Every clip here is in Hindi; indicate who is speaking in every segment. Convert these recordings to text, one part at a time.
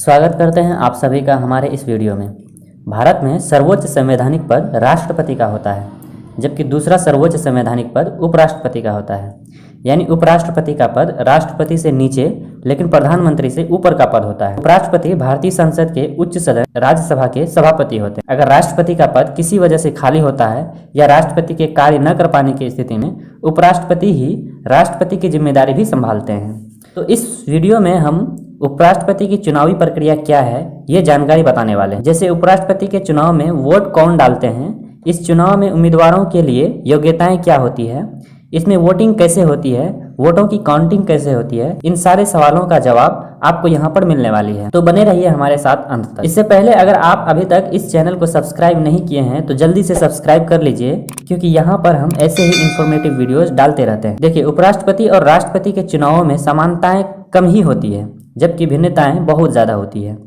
Speaker 1: स्वागत करते हैं आप सभी का हमारे इस वीडियो में। भारत में सर्वोच्च संवैधानिक पद राष्ट्रपति का होता है, जबकि दूसरा सर्वोच्च संवैधानिक पद उपराष्ट्रपति का होता है। यानी उपराष्ट्रपति का पद राष्ट्रपति से नीचे लेकिन प्रधानमंत्री से ऊपर का पद होता है। उपराष्ट्रपति भारतीय संसद के उच्च सदन राज्यसभा के सभापति होते हैं। अगर राष्ट्रपति का पद किसी वजह से खाली होता है या राष्ट्रपति के कार्य न कर पाने की स्थिति में उपराष्ट्रपति ही राष्ट्रपति की जिम्मेदारी भी संभालते हैं। तो इस वीडियो में हम उपराष्ट्रपति की चुनावी प्रक्रिया क्या है ये जानकारी बताने वाले हैं। जैसे उपराष्ट्रपति के चुनाव में वोट कौन डालते हैं, इस चुनाव में उम्मीदवारों के लिए योग्यताएं क्या होती है, इसमें वोटिंग कैसे होती है, वोटों की काउंटिंग कैसे होती है, इन सारे सवालों का जवाब आपको यहाँ पर मिलने वाली है। तो बने रहिए हमारे साथ अंत तक। इससे पहले अगर आप अभी तक इस चैनल को सब्सक्राइब नहीं किए हैं तो जल्दी से सब्सक्राइब कर लीजिए, क्योंकि यहाँ पर हम ऐसे ही इंफॉर्मेटिव वीडियोस डालते रहते हैं। देखिए, उपराष्ट्रपति और राष्ट्रपति के चुनावों में समानताएं कम ही होती है, जबकि भिन्नताएं बहुत ज्यादा होती है,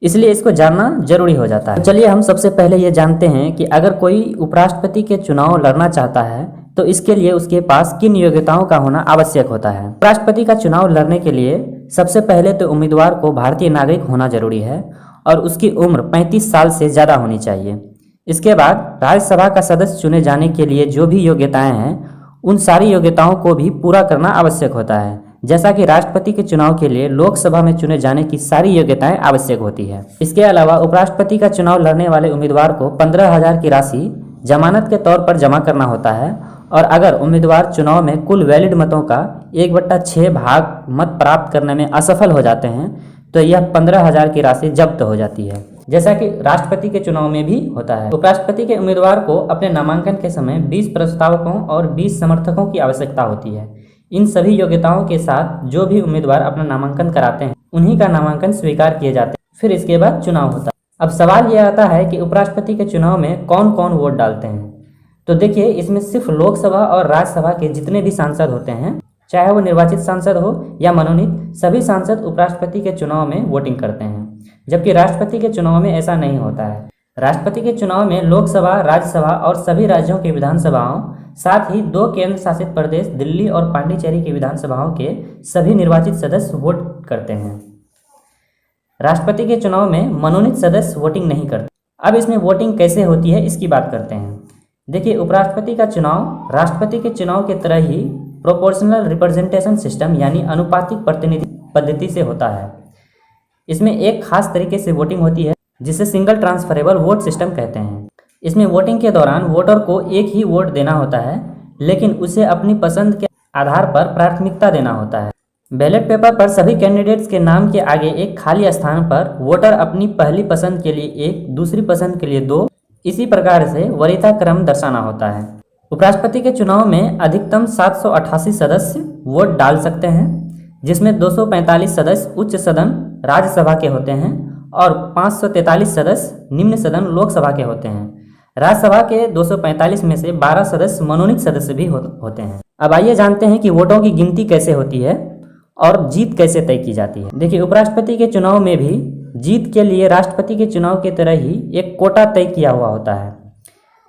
Speaker 1: इसलिए इसको जानना जरूरी हो जाता है। चलिए हम सबसे पहले ये जानते हैं कि अगर कोई उपराष्ट्रपति के चुनाव लड़ना चाहता है तो इसके लिए उसके पास किन योग्यताओं का होना आवश्यक होता है। उपराष्ट्रपति का चुनाव लड़ने के लिए सबसे पहले तो उम्मीदवार को भारतीय नागरिक होना जरूरी है और उसकी उम्र 35 साल से ज्यादा होनी चाहिए। इसके बाद राज्यसभा का सदस्य चुने जाने के लिए जो भी योग्यताएं हैं उन सारी योग्यताओं को भी पूरा करना आवश्यक होता है। जैसा कि राष्ट्रपति के चुनाव के लिए लोकसभा में चुने जाने की सारी योग्यताएं आवश्यक होती है। इसके अलावा उपराष्ट्रपति का चुनाव लड़ने वाले उम्मीदवार को 15,000 की राशि जमानत के तौर पर जमा करना होता है और अगर उम्मीदवार चुनाव में कुल वैलिड मतों का 1/6 भाग मत प्राप्त करने में असफल हो जाते हैं तो यह 15,000 की राशि जब्त हो जाती है, जैसा कि राष्ट्रपति के चुनाव में भी होता है। उपराष्ट्रपति के उम्मीदवार को अपने नामांकन के समय 20 प्रस्तावकों और 20 समर्थकों की आवश्यकता होती है। इन सभी योग्यताओं के साथ जो भी उम्मीदवार अपना नामांकन कराते हैं उन्हीं का नामांकन स्वीकार किए जाते हैं। फिर इसके बाद चुनाव होता है। अब सवाल यह आता है कि उपराष्ट्रपति के चुनाव में कौन कौन वोट डालते हैं। तो देखिए, इसमें सिर्फ लोकसभा और राज्यसभा के जितने भी सांसद होते हैं, चाहे वो निर्वाचित सांसद हो या मनोनीत, सभी सांसद उपराष्ट्रपति के चुनाव में वोटिंग करते हैं, जबकि राष्ट्रपति के चुनाव में ऐसा नहीं होता है। राष्ट्रपति के चुनाव में लोकसभा, राज्यसभा और सभी राज्यों की विधानसभाओं, साथ ही 2 केंद्र शासित प्रदेश दिल्ली और पांडिचेरी की विधानसभाओं के सभी निर्वाचित सदस्य वोट करते हैं। राष्ट्रपति के चुनाव में मनोनीत सदस्य वोटिंग नहीं करते। अब इसमें वोटिंग कैसे होती है इसकी बात करते हैं। देखिए, उपराष्ट्रपति का चुनाव राष्ट्रपति के चुनाव के तरह ही प्रोपोर्शनल रिप्रेजेंटेशन सिस्टम यानी अनुपातिक प्रतिनिधि पद्धति से होता है। इसमें एक खास तरीके से वोटिंग होती है जिसे सिंगल ट्रांसफरेबल वोट सिस्टम कहते हैं। इसमें वोटिंग के दौरान वोटर को एक ही वोट देना होता है, लेकिन उसे अपनी पसंद के आधार पर प्राथमिकता देना होता है। बैलेट पेपर पर सभी कैंडिडेट्स के नाम के आगे एक खाली स्थान पर वोटर अपनी पहली पसंद के लिए 1, दूसरी पसंद के लिए 2, इसी प्रकार से वरीयता क्रम दर्शाना होता है। उपराष्ट्रपति के चुनाव में अधिकतम 788 सदस्य वोट डाल सकते हैं, जिसमें 245 सदस्य उच्च सदन राज्यसभा के होते हैं और 543 सदस्य निम्न सदन लोकसभा के होते हैं। राज्यसभा के 245 में से 12 सदस्य मनोनीत सदस्य भी होते हैं। अब आइए जानते हैं कि वोटों की गिनती कैसे होती है और जीत कैसे तय की जाती है। देखिए, उपराष्ट्रपति के चुनाव में भी जीत के लिए राष्ट्रपति के चुनाव की तरह ही एक कोटा तय किया हुआ होता है।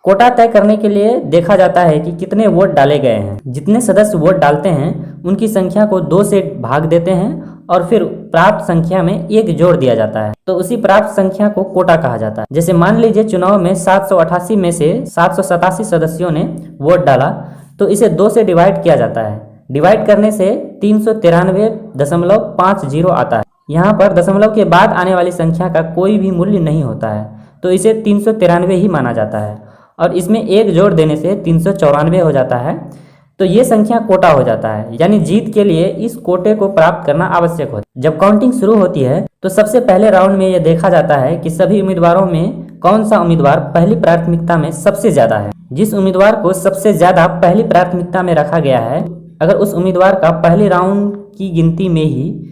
Speaker 1: कोटा तय करने के लिए देखा जाता है कि कितने वोट डाले गए हैं। जितने सदस्य वोट डालते हैं उनकी संख्या को 2 से भाग देते हैं और फिर प्राप्त संख्या में 1 जोड़ दिया जाता है, तो उसी प्राप्त संख्या को कोटा कहा जाता है। जैसे मान लीजिए चुनाव में 788 में से 787 सदस्यों ने वोट डाला तो इसे 2 से डिवाइड किया जाता है। डिवाइड करने से 393.50 आता है। यहाँ पर दशमलव के बाद आने वाली संख्या का कोई भी मूल्य नहीं होता है, तो इसे 393 ही माना जाता है और इसमें 1 जोड़ देने से 394 हो जाता है, तो ये संख्या कोटा हो जाता है। यानी जीत के लिए इस कोटे को प्राप्त करना आवश्यक होता है। जब काउंटिंग शुरू होती है तो सबसे पहले राउंड में यह देखा जाता है कि सभी उम्मीदवारों में कौन सा उम्मीदवार पहली प्राथमिकता में सबसे ज्यादा है। जिस उम्मीदवार को सबसे ज्यादा पहली प्राथमिकता में रखा गया है, अगर उस उम्मीदवार का पहले राउंड की गिनती में ही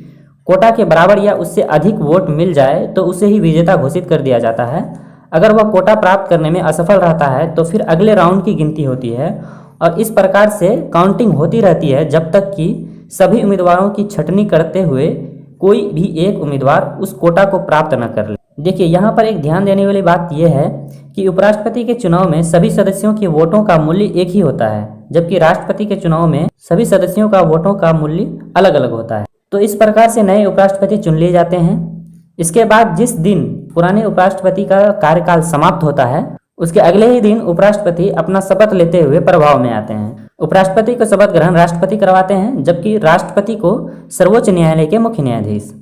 Speaker 1: कोटा के बराबर या उससे अधिक वोट मिल जाए तो उसे ही विजेता घोषित कर दिया जाता है। अगर वह कोटा प्राप्त करने में असफल रहता है तो फिर अगले राउंड की गिनती होती है और इस प्रकार से काउंटिंग होती रहती है जब तक कि सभी उम्मीदवारों की छंटनी करते हुए कोई भी एक उम्मीदवार उस कोटा को प्राप्त न कर ले। देखिए, यहाँ पर एक ध्यान देने वाली बात यह है कि उपराष्ट्रपति के चुनाव में सभी सदस्यों के वोटों का मूल्य एक ही होता है, जबकि राष्ट्रपति के चुनाव में सभी सदस्यों का वोटों का मूल्य अलग अलग होता है। तो इस प्रकार से नए उपराष्ट्रपति चुन लिए जाते हैं। इसके बाद जिस दिन पुराने उपराष्ट्रपति का कार्यकाल समाप्त होता है, उसके अगले ही दिन उपराष्ट्रपति अपना शपथ लेते हुए प्रभाव में आते हैं। उपराष्ट्रपति को शपथ ग्रहण राष्ट्रपति करवाते हैं, जबकि राष्ट्रपति को सर्वोच्च न्यायालय के मुख्य न्यायाधीश।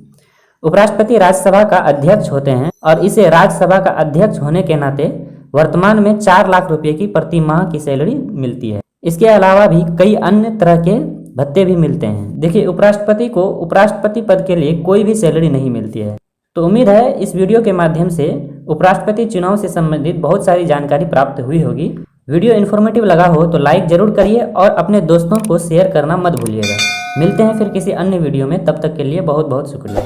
Speaker 1: उपराष्ट्रपति राज्यसभा का अध्यक्ष होते हैं और इसे राज्यसभा का अध्यक्ष होने के नाते वर्तमान में 4 लाख रुपए की प्रति माह की सैलरी मिलती है। इसके अलावा भी कई अन्य तरह के भत्ते भी मिलते हैं। देखिए, उपराष्ट्रपति को उपराष्ट्रपति पद के लिए कोई भी सैलरी नहीं मिलती है। तो उम्मीद है इस वीडियो के माध्यम से उपराष्ट्रपति चुनाव से संबंधित बहुत सारी जानकारी प्राप्त हुई होगी। वीडियो इन्फॉर्मेटिव लगा हो तो लाइक जरूर करिए और अपने दोस्तों को शेयर करना मत भूलिएगा। मिलते हैं फिर किसी अन्य वीडियो में, तब तक के लिए बहुत बहुत शुक्रिया।